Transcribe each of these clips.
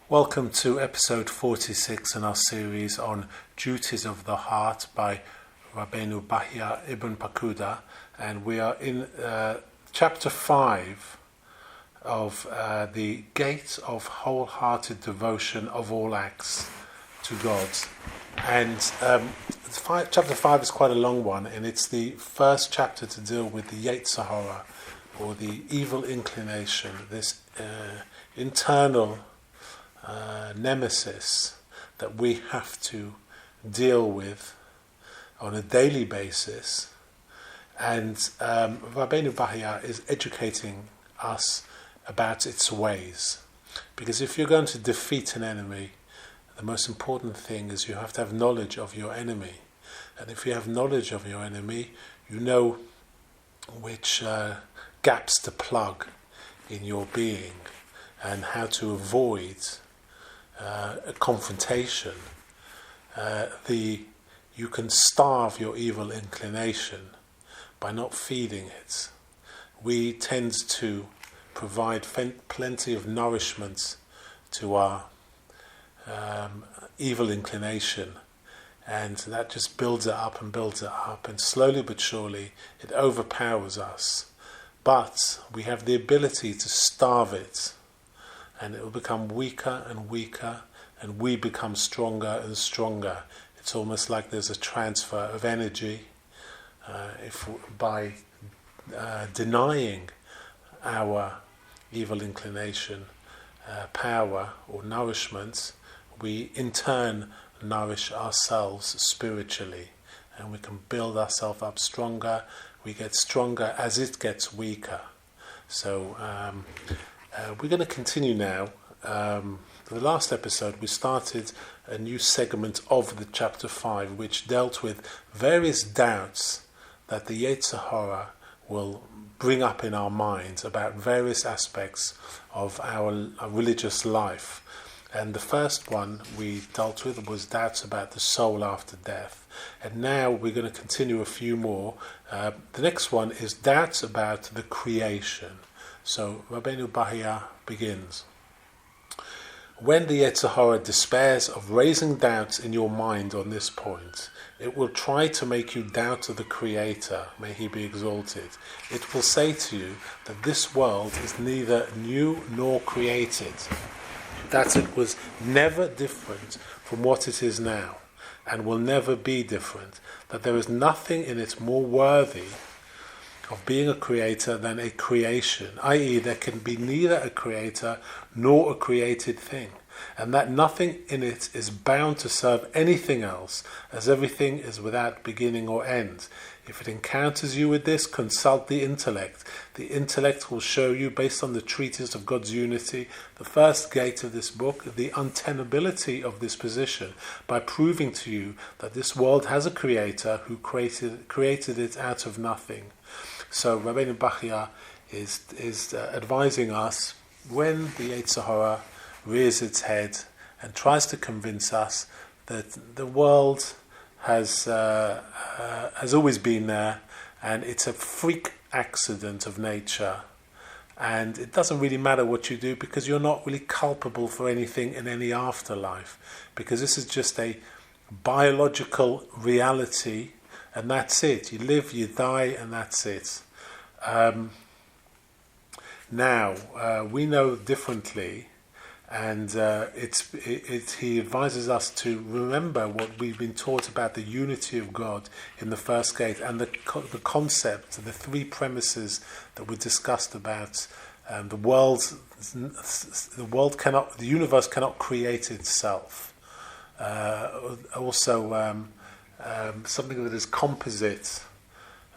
Welcome to episode 46 in our series on Duties of the Heart by Rabbi Bachya Ibn Pakuda, and we are in chapter 5 of the gate of wholehearted devotion of all acts to God. And chapter 5 is quite a long one, and it's the first chapter to deal with the Yetzer Hara, or the evil inclination, this internal nemesis that we have to deal with on a daily basis. And Rabbi Bahya is educating us about its ways, because if you're going to defeat an enemy, the most important thing is you have to have knowledge of your enemy. And if you have knowledge of your enemy, you know which gaps to plug in your being and how to avoid a confrontation. You can starve your evil inclination by not feeding it. We tend to provide plenty of nourishment to our evil inclination, and that just builds it up, and slowly but surely it overpowers us. But we have the ability to starve it, and it will become weaker and weaker, and we become stronger and stronger. It's almost like there's a transfer of energy. By denying our evil inclination power or nourishment, we in turn nourish ourselves spiritually, and we can build ourselves up stronger. We get stronger as it gets weaker. So we're going to continue now. The last episode we started a new segment of the chapter 5, which dealt with various doubts that the Yetzer Hara will bring up in our minds about various aspects of our religious life. And the first one we dealt with was doubts about the soul after death. And now we're going to continue a few more. The next one is doubts about the creation. So Rabbi Bahya begins. When the Yetzer Hara despairs of raising doubts in your mind on this point, it will try to make you doubt of the Creator, may He be exalted. It will say to you that this world is neither new nor created, that it was never different from what it is now, and will never be different, that there is nothing in it more worthy of being a creator than a creation, i.e. there can be neither a creator nor a created thing, and that nothing in it is bound to serve anything else, as everything is without beginning or end. If it encounters you with this, consult the intellect. The intellect will show you, based on the treatise of God's unity, the first gate of this book, the untenability of this position, by proving to you that this world has a creator who created it out of nothing. So Rabbi Bachya is advising us, when the Yetzer Hara rears its head and tries to convince us that the world has always been there, and it's a freak accident of nature, and it doesn't really matter what you do because you're not really culpable for anything in any afterlife, because this is just a biological reality, and that's it. You live, you die, and that's it. Now we know differently, and he advises us to remember what we've been taught about the unity of God in the first gate, and the concept, the three premises that we discussed about the universe cannot create itself. Also, something that is composite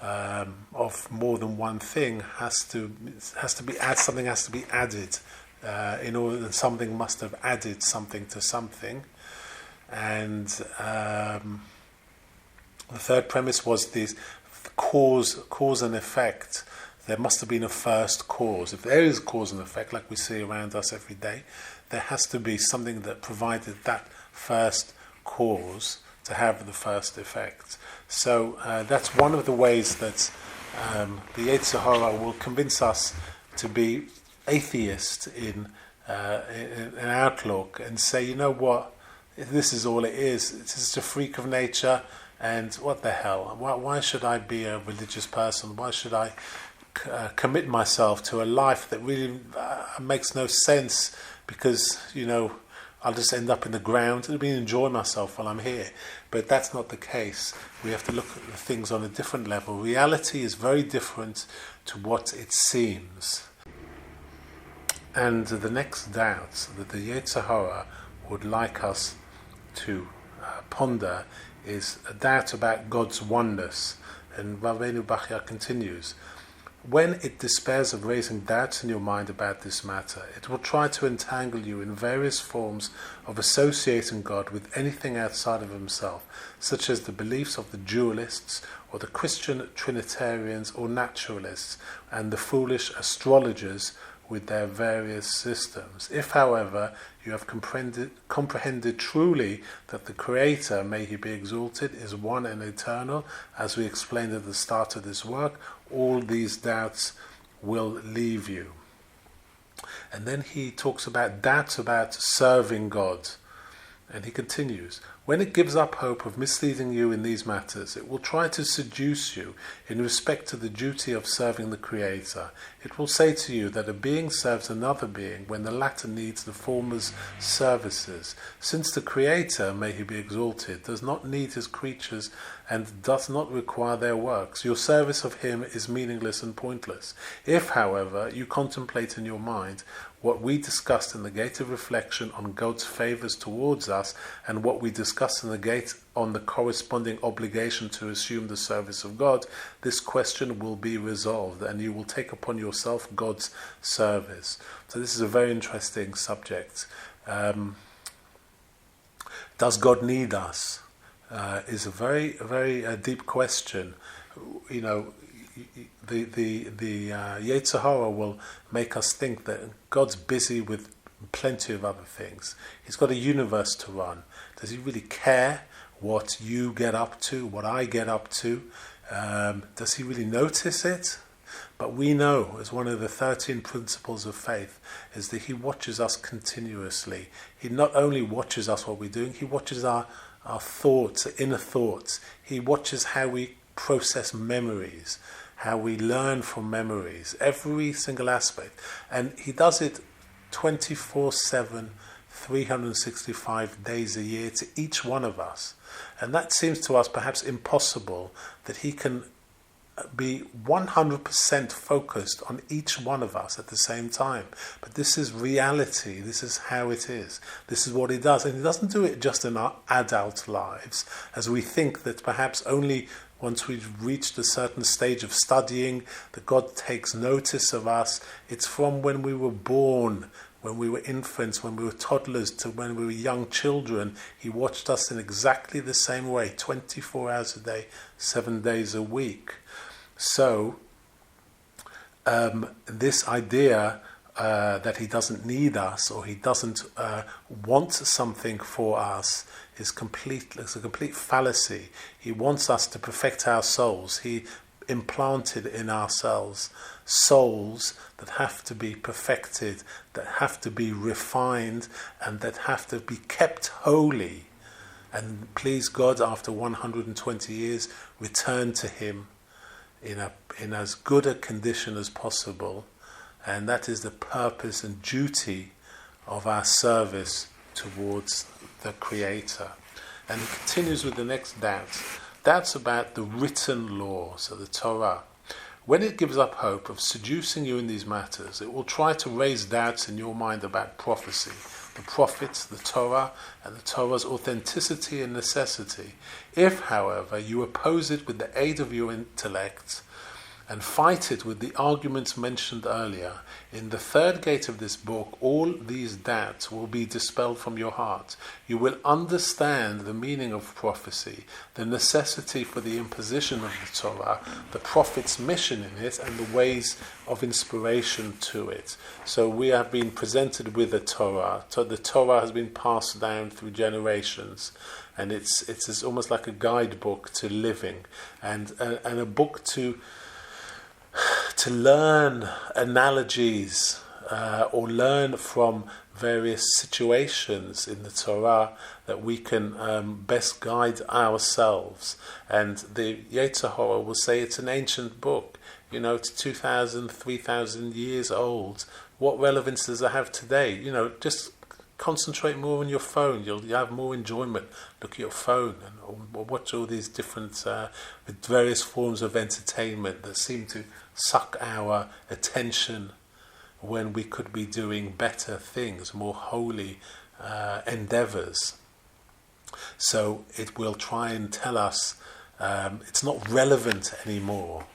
of more than one thing something has to be added. In order that something must have added something to something. And the third premise was this cause and effect. There must have been a first cause. If there is cause and effect, like we see around us every day, there has to be something that provided that first cause to have the first effect. So that's one of the ways that the Yetzer Hara will convince us to be atheist in an outlook and say, you know what, this is all it is. It's just a freak of nature, and what the hell? Why should I be a religious person? Why should I commit myself to a life that really makes no sense? Because, I'll just end up in the ground and enjoy myself while I'm here. But that's not the case. We have to look at the things on a different level. Reality is very different to what it seems. And the next doubt that the Yetzer Hara would like us to ponder is a doubt about God's oneness. And Rabbi Bachya continues, when it despairs of raising doubts in your mind about this matter, it will try to entangle you in various forms of associating God with anything outside of himself, such as the beliefs of the dualists, or the Christian Trinitarians or naturalists, and the foolish astrologers with their various systems. If, however, you have comprehended truly that the Creator, may he be exalted, is one and eternal, as we explained at the start of this work, all these doubts will leave you. And then he talks about doubts about serving God. And he continues, when it gives up hope of misleading you in these matters, it will try to seduce you in respect to the duty of serving the Creator. It will say to you that a being serves another being when the latter needs the former's services, since the Creator, may he be exalted, does not need his creatures and does not require their works. Your service of him is meaningless and pointless. If, however, you contemplate in your mind what we discussed in the gate of reflection on God's favours towards us, and what we discussed in the gate on the corresponding obligation to assume the service of God, this question will be resolved, and you will take upon yourself God's service. So this is a very interesting subject. Does God need us? Is a very, very deep question. The Yetzer Hara will make us think that God's busy with plenty of other things. He's got a universe to run. Does he really care what you get up to, what I get up to? Does he really notice it? But we know, as one of the 13 principles of faith, is that he watches us continuously. He not only watches us what we're doing, he watches our thoughts, our inner thoughts. He watches how we process memories, how we learn from memories, every single aspect. And he does it 24/7, 365 days a year to each one of us. And that seems to us perhaps impossible, that he can be 100% focused on each one of us at the same time. But this is reality. This is how it is. This is what he does. And he doesn't do it just in our adult lives, as we think that perhaps only once we've reached a certain stage of studying that God takes notice of us. It's from when we were born, when we were infants, when we were toddlers, to when we were young children. He watched us in exactly the same way, 24 hours a day, 7 days a week. So, this idea that he doesn't need us, or he doesn't want something for us, is a complete fallacy. He wants us to perfect our souls. He implanted in ourselves souls that have to be perfected, that have to be refined, and that have to be kept holy. And please God, after 120 years, return to him in as good a condition as possible. And that is the purpose and duty of our service towards the Creator. And he continues with the next doubts about the written law, so the Torah. When it gives up hope of seducing you in these matters, it will try to raise doubts in your mind about prophecy, the prophets, the Torah, and the Torah's authenticity and necessity. If, however, you oppose it with the aid of your intellect, and fight it with the arguments mentioned earlier, in the third gate of this book, all these doubts will be dispelled from your heart. You will understand the meaning of prophecy, the necessity for the imposition of the Torah, the prophet's mission in it, and the ways of inspiration to it. So we have been presented with a Torah. The Torah has been passed down through generations, and it's almost like a guidebook to living, and a book to learn analogies or learn from various situations in the Torah that we can best guide ourselves. And the Yetzer Hara will say it's an ancient book. It's 2,000, 3,000 years old. What relevance does it have today? Just concentrate more on your phone. You'll have more enjoyment. Look at your phone and watch all these different various forms of entertainment that seem to suck our attention when we could be doing better things, more holy endeavors. So it will try and tell us it's not relevant anymore.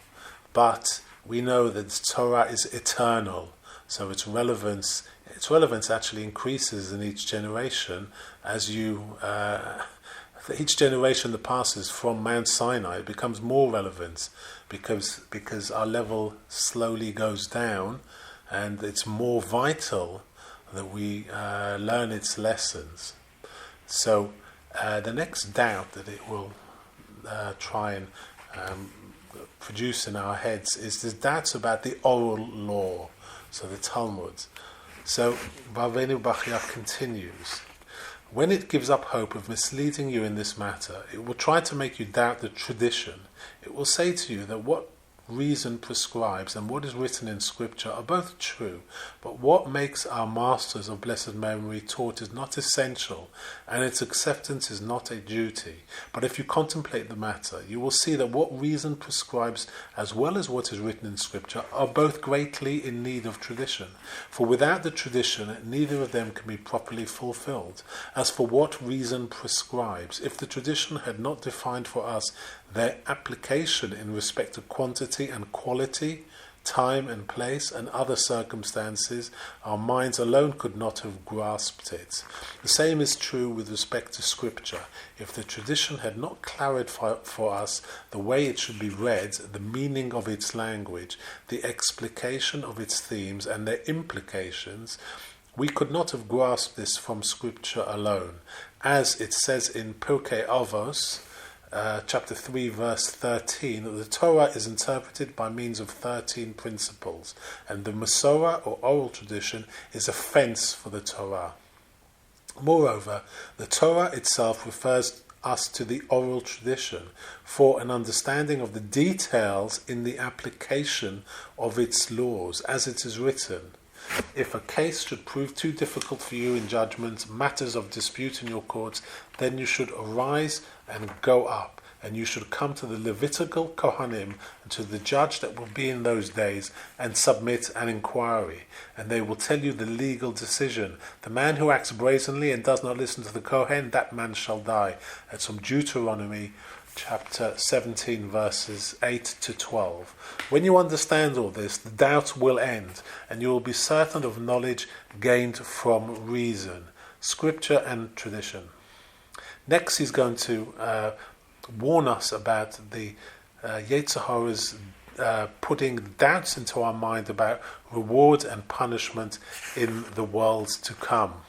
But we know that the Torah is eternal, so its relevance actually increases in each generation as each generation that passes from Mount Sinai, it becomes more relevant because our level slowly goes down, and it's more vital that we learn its lessons. So the next doubt that it will try and produce in our heads is the doubts about the oral law, so the Talmud. So Rabbi Bachya continues, when it gives up hope of misleading you in this matter, it will try to make you doubt the tradition. It will say to you that what reason prescribes and what is written in Scripture are both true, but what makes our masters of blessed memory taught is not essential, and its acceptance is not a duty. But if you contemplate the matter, you will see that what reason prescribes as well as what is written in Scripture are both greatly in need of tradition. For without the tradition, neither of them can be properly fulfilled. As for what reason prescribes, if the tradition had not defined for us their application in respect to quantity and quality, time and place, and other circumstances, our minds alone could not have grasped it. The same is true with respect to Scripture. If the tradition had not clarified for us the way it should be read, the meaning of its language, the explication of its themes, and their implications, we could not have grasped this from Scripture alone. As it says in Pirkei Avos, chapter 3, verse 13, the Torah is interpreted by means of 13 principles, and the Masorah, or oral tradition, is a fence for the Torah. Moreover, the Torah itself refers us to the oral tradition for an understanding of the details in the application of its laws, as it is written. If a case should prove too difficult for you in judgment, matters of dispute in your courts, then you should arise and go up, and you should come to the Levitical Kohanim and to the judge that will be in those days, and submit an inquiry, and they will tell you the legal decision. The man who acts brazenly and does not listen to the Kohen, that man shall die. That's from Deuteronomy chapter 17, verses 8 to 12. When you understand all this, the doubt will end, and you will be certain of knowledge gained from reason, Scripture and tradition. Next, he's going to warn us about the Yetzer Hara's putting doubts into our mind about reward and punishment in the world to come.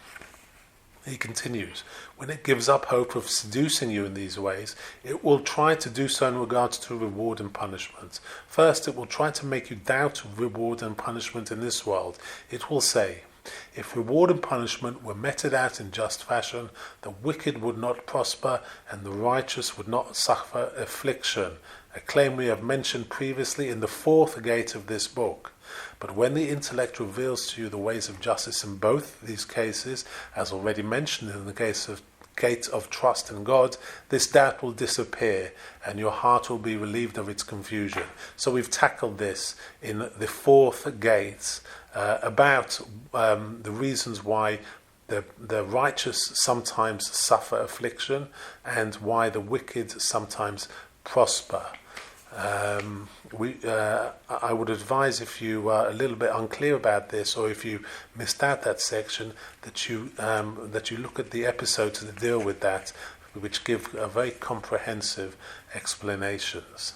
He continues, when it gives up hope of seducing you in these ways, it will try to do so in regards to reward and punishment. First, it will try to make you doubt reward and punishment in this world. It will say, if reward and punishment were meted out in just fashion, the wicked would not prosper and the righteous would not suffer affliction, a claim we have mentioned previously in the fourth gate of this book. But when the intellect reveals to you the ways of justice in both these cases, as already mentioned in the case of gate of trust in God, this doubt will disappear and your heart will be relieved of its confusion. So we've tackled this in the fourth gate about the reasons why the righteous sometimes suffer affliction and why the wicked sometimes prosper. I would advise, if you are a little bit unclear about this, or if you missed out that section, that you look at the episodes that deal with that, which give a very comprehensive explanations.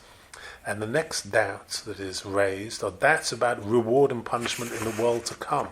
And the next doubt that is raised are doubts about reward and punishment in the world to come.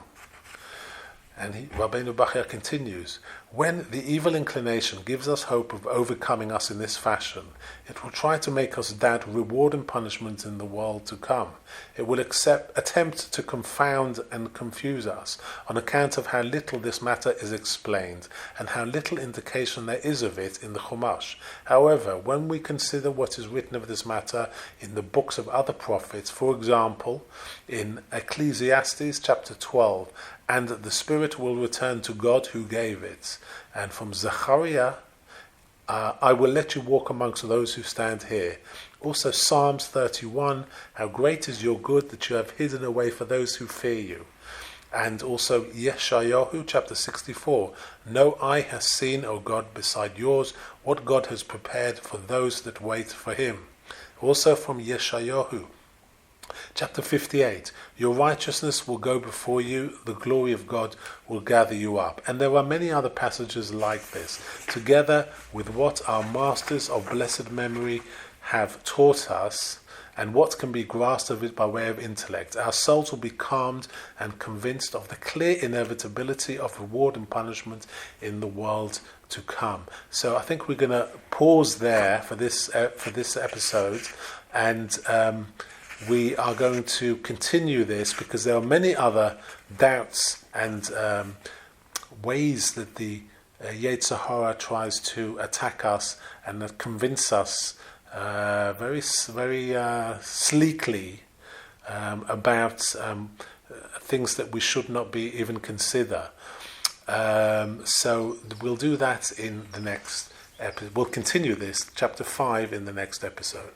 And Rabbi Bachya continues, when the evil inclination gives us hope of overcoming us in this fashion, it will try to make us doubt reward and punishment in the world to come. It will attempt to confound and confuse us on account of how little this matter is explained and how little indication there is of it in the Chumash. However, when we consider what is written of this matter in the books of other prophets, for example, in Ecclesiastes chapter 12, and the spirit will return to God who gave it. And from Zechariah, I will let you walk amongst those who stand here. Also Psalms 31, how great is your good that you have hidden away for those who fear you. And also Yeshayahu chapter 64, no eye has seen, O God, beside yours, what God has prepared for those that wait for him. Also from Yeshayahu chapter 58, your righteousness will go before you, the glory of God will gather you up. And there are many other passages like this, together with what our masters of blessed memory have taught us, and what can be grasped of it by way of intellect. Our souls will be calmed and convinced of the clear inevitability of reward and punishment in the world to come. So I think we're going to pause there for this episode, and we are going to continue this because there are many other doubts and ways that the Yetzer Hara tries to attack us and convince us very sleekly about things that we should not be even consider. So we'll do that in the next episode. We'll continue this, chapter 5, in the next episode.